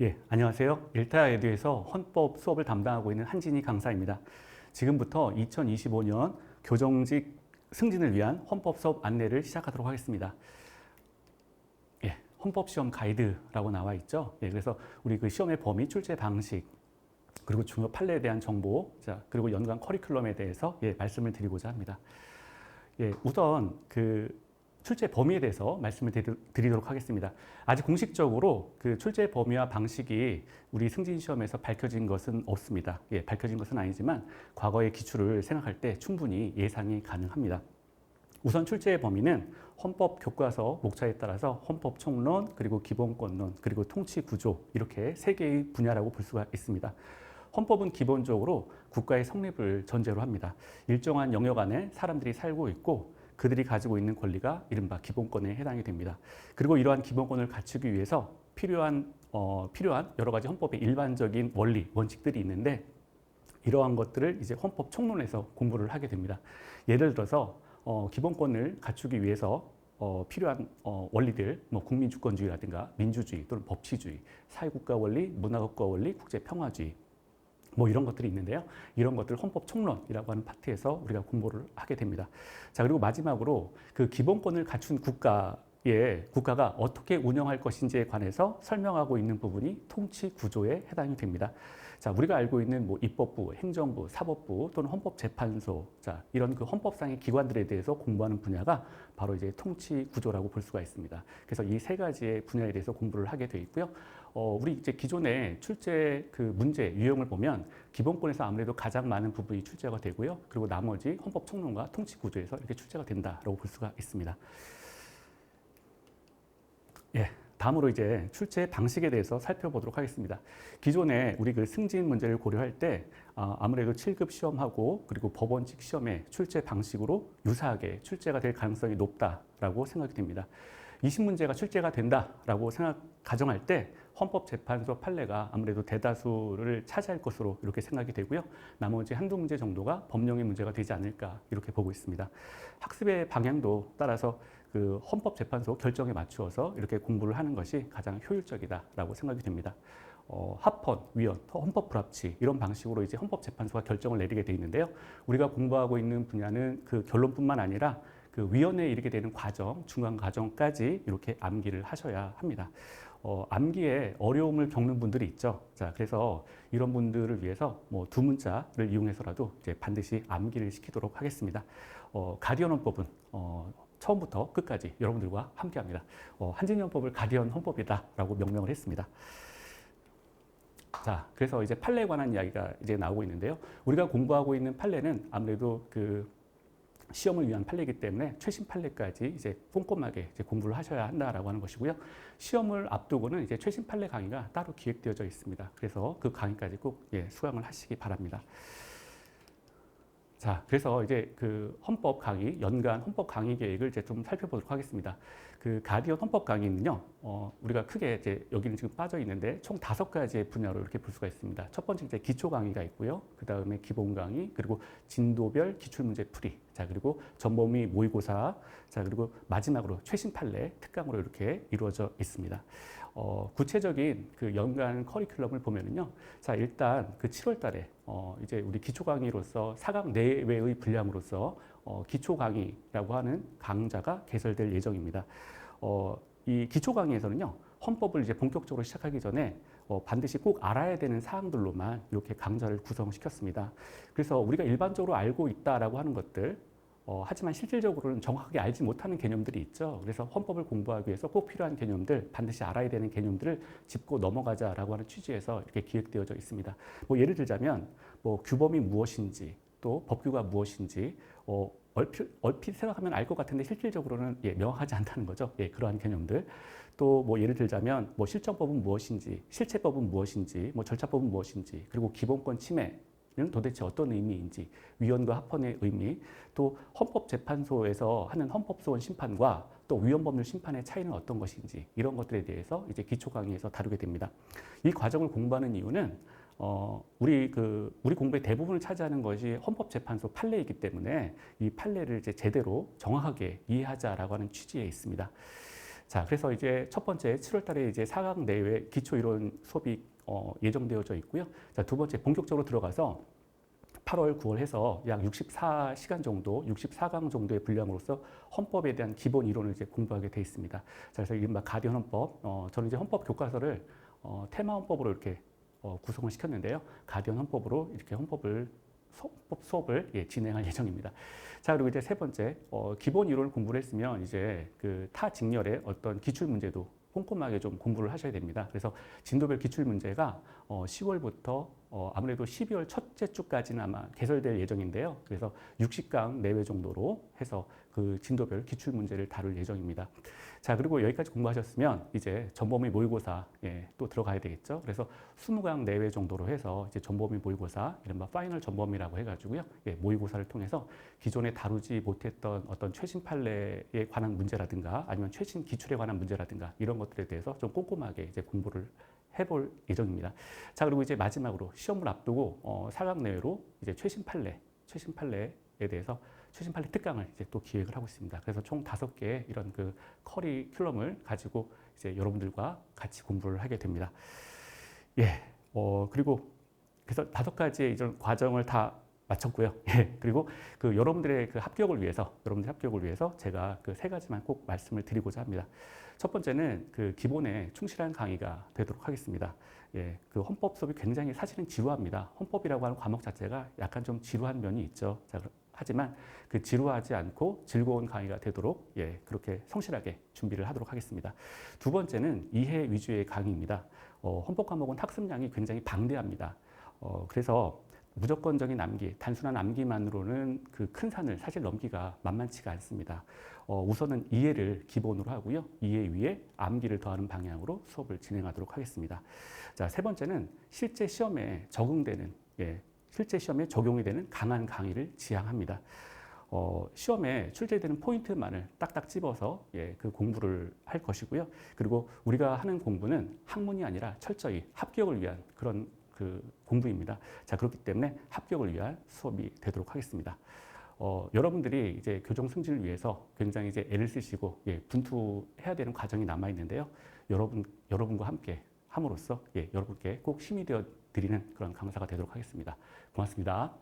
예, 안녕하세요. 일타 에듀에서 헌법 수업을 담당하고 있는 한진희 강사입니다. 지금부터 2025년 교정직 승진을 위한 헌법 수업 안내를 시작하도록 하겠습니다. 예, 헌법 시험 가이드라고 나와 있죠. 예, 그래서 우리 그 시험의 범위, 출제 방식, 그리고 중요 판례에 대한 정보, 자, 그리고 연관 커리큘럼에 대해서 말씀을 드리고자 합니다. 예, 우선 그 출제 범위에 대해서 말씀을 드리도록 하겠습니다. 아직 공식적으로 그 출제 범위와 방식이 우리 승진 시험에서 밝혀진 것은 없습니다. 예, 밝혀진 것은 아니지만 과거의 기출을 생각할 때 충분히 예상이 가능합니다. 우선 출제의 범위는 헌법 교과서 목차에 따라서 헌법 총론, 그리고 기본권론, 그리고 통치 구조 이렇게 세 개의 분야라고 볼 수가 있습니다. 헌법은 기본적으로 국가의 성립을 전제로 합니다. 일정한 영역 안에 사람들이 살고 있고 그들이 가지고 있는 권리가 이른바 기본권에 해당이 됩니다. 그리고 이러한 기본권을 갖추기 위해서 필요한 여러 가지 헌법의 일반적인 원리, 원칙들이 있는데 이러한 것들을 이제 헌법 총론에서 공부를 하게 됩니다. 예를 들어서 기본권을 갖추기 위해서 필요한 원리들, 뭐 국민주권주의라든가 민주주의 또는 법치주의, 사회국가 원리, 문화국가 원리, 국제평화주의 뭐 이런 것들이 있는데요. 이런 것들을 헌법 총론이라고 하는 파트에서 우리가 공부를 하게 됩니다. 자, 그리고 마지막으로 그 기본권을 갖춘 국가가 어떻게 운영할 것인지에 관해서 설명하고 있는 부분이 통치 구조에 해당이 됩니다. 자, 우리가 알고 있는 뭐 입법부, 행정부, 사법부 또는 헌법재판소, 자, 이런 그 헌법상의 기관들에 대해서 공부하는 분야가 바로 이제 통치 구조라고 볼 수가 있습니다. 그래서 이 세 가지의 분야에 대해서 공부를 하게 돼 있고요. 우리 이제 기존의 출제 그 문제 유형을 보면 기본권에서 아무래도 가장 많은 부분이 출제가 되고요. 그리고 나머지 헌법 총론과 통치 구조에서 이렇게 출제가 된다라고 볼 수가 있습니다. 예. 다음으로 이제 출제 방식에 대해서 살펴보도록 하겠습니다. 기존에 우리 그 승진 문제를 고려할 때 아무래도 7급 시험하고 그리고 법원직 시험의 출제 방식으로 유사하게 출제가 될 가능성이 높다라고 생각이 됩니다. 20문제가 출제가 된다라고 가정할 때 헌법재판소 판례가 아무래도 대다수를 차지할 것으로 이렇게 생각이 되고요. 나머지 한두 문제 정도가 법령의 문제가 되지 않을까 이렇게 보고 있습니다. 학습의 방향도 따라서 그 헌법재판소 결정에 맞추어서 이렇게 공부를 하는 것이 가장 효율적이다라고 생각이 됩니다. 합헌, 위헌, 헌법 불합치 이런 방식으로 이제 헌법재판소가 결정을 내리게 돼 있는데요. 우리가 공부하고 있는 분야는 그 결론뿐만 아니라 그 위원회에 이르게 되는 과정, 중간 과정까지 이렇게 암기를 하셔야 합니다. 암기에 어려움을 겪는 분들이 있죠. 자, 그래서 이런 분들을 위해서 뭐 두 문자를 이용해서라도 이제 반드시 암기를 시키도록 하겠습니다. 가디언 헌법은 처음부터 끝까지 여러분들과 함께합니다. 한진희 헌법을 가디언 헌법이다라고 명명을 했습니다. 자, 그래서 이제 판례에 관한 이야기가 이제 나오고 있는데요. 우리가 공부하고 있는 판례는 아무래도 그 시험을 위한 판례이기 때문에 최신 판례까지 이제 꼼꼼하게 이제 공부를 하셔야 한다라고 하는 것이고요. 시험을 앞두고는 이제 최신 판례 강의가 따로 기획되어져 있습니다. 그래서 그 강의까지 꼭 수강을 하시기 바랍니다. 자, 그래서 이제 그 헌법 강의, 연간 헌법 강의 계획을 이제 좀 살펴보도록 하겠습니다. 그 가디언 헌법 강의는요, 우리가 크게 이제 여기는 지금 빠져 있는데 총 5가지의 분야로 이렇게 볼 수가 있습니다. 첫 번째 이제 기초 강의가 있고요. 그 다음에 기본 강의, 그리고 진도별 기출문제 풀이, 자, 그리고 전범위 모의고사, 자, 그리고 마지막으로 최신 판례 특강으로 이렇게 이루어져 있습니다. 구체적인 그 연간 커리큘럼을 보면은요, 자, 일단 그 7월 달에 이제 우리 기초 강의로서 4강 내외의 분량으로서 기초 강의라고 하는 강좌가 개설될 예정입니다. 이 기초 강의에서는요, 헌법을 이제 본격적으로 시작하기 전에 반드시 꼭 알아야 되는 사항들로만 이렇게 강좌를 구성시켰습니다. 그래서 우리가 일반적으로 알고 있다라고 하는 것들, 하지만 실질적으로는 정확하게 알지 못하는 개념들이 있죠. 그래서 헌법을 공부하기 위해서 꼭 필요한 개념들, 반드시 알아야 되는 개념들을 짚고 넘어가자라고 하는 취지에서 이렇게 기획되어져 있습니다. 뭐 예를 들자면 뭐 규범이 무엇인지, 또 법규가 무엇인지, 얼핏 생각하면 알 것 같은데 실질적으로는 명확하지 않다는 거죠. 그러한 개념들. 또 뭐 예를 들자면 뭐 실정법은 무엇인지, 실체법은 무엇인지, 뭐 절차법은 무엇인지, 그리고 기본권 침해 는 도대체 어떤 의미인지, 위헌과 합헌의 의미, 또 헌법재판소에서 하는 헌법소원 심판과 또 위헌법률 심판의 차이는 어떤 것인지 이런 것들에 대해서 이제 기초 강의에서 다루게 됩니다. 이 과정을 공부하는 이유는 우리 공부의 대부분을 차지하는 것이 헌법재판소 판례이기 때문에 이 판례를 이제 제대로 정확하게 이해하자라고 하는 취지에 있습니다. 자, 그래서 이제 첫 번째 7월 달에 이제 4강 내외 기초 이론 수업이 예정되어져 있고요. 자, 두 번째 본격적으로 들어가서 8월, 9월 해서 약 64시간 정도, 64강 정도의 분량으로서 헌법에 대한 기본 이론을 이제 공부하게 돼 있습니다. 자, 그래서 이른바 가디언 헌법, 저는 이제 헌법 교과서를 테마 헌법으로 이렇게 구성을 시켰는데요. 가디언 헌법으로 이렇게 헌법 수업을 진행할 예정입니다. 자, 그리고 이제 세 번째, 기본 이론을 공부를 했으면 이제 그 타 직렬의 어떤 기출 문제도 꼼꼼하게 좀 공부를 하셔야 됩니다. 그래서 진도별 기출 문제가 10월부터 아무래도 12월 첫째 주까지는 아마 개설될 예정인데요. 그래서 60강 내외 정도로 해서 그 진도별 기출 문제를 다룰 예정입니다. 자, 그리고 여기까지 공부하셨으면 이제 전범위 모의고사 또 들어가야 되겠죠. 그래서 20강 내외 정도로 해서 이제 전범위 모의고사, 이른바 파이널 전범위라고 해가지고요. 모의고사를 통해서 기존에 다루지 못했던 어떤 최신 판례에 관한 문제라든가 아니면 최신 기출에 관한 문제라든가 이런 것들에 대해서 좀 꼼꼼하게 이제 공부를 해볼 예정입니다. 자, 그리고 이제 마지막으로 시험을 앞두고 4강 내외로 이제 최신 판례에 대해서 최신 판례 특강을 이제 또 기획을 하고 있습니다. 그래서 총 5개의 이런 그 커리큘럼을 가지고 이제 여러분들과 같이 공부를 하게 됩니다. 예, 그리고 그래서 5가지의 이런 과정을 다 마쳤고요. 예, 그리고 그 여러분들의 그 합격을 위해서 제가 그 3가지만 꼭 말씀을 드리고자 합니다. 첫 번째는 그 기본에 충실한 강의가 되도록 하겠습니다. 예, 그 헌법 수업이 굉장히 사실은 지루합니다. 헌법이라고 하는 과목 자체가 약간 좀 지루한 면이 있죠. 자, 하지만 그 지루하지 않고 즐거운 강의가 되도록 그렇게 성실하게 준비를 하도록 하겠습니다. 두 번째는 이해 위주의 강의입니다. 헌법 과목은 학습량이 굉장히 방대합니다. 그래서 무조건적인 암기, 단순한 암기만으로는 그 큰 산을 사실 넘기가 만만치가 않습니다. 우선은 이해를 기본으로 하고요. 이해 위에 암기를 더하는 방향으로 수업을 진행하도록 하겠습니다. 자, 세 번째는 실제 시험에 실제 시험에 적용이 되는 강한 강의를 지향합니다. 시험에 출제되는 포인트만을 딱딱 집어서 그 공부를 할 것이고요. 그리고 우리가 하는 공부는 학문이 아니라 철저히 합격을 위한 그런 그 공부입니다. 자, 그렇기 때문에 합격을 위한 수업이 되도록 하겠습니다. 여러분들이 이제 교정 승진을 위해서 굉장히 이제 애를 쓰시고 분투해야 되는 과정이 남아 있는데요. 여러분과 함께 함으로써 여러분께 꼭 힘이 되어 드리는 그런 강사가 되도록 하겠습니다. 고맙습니다.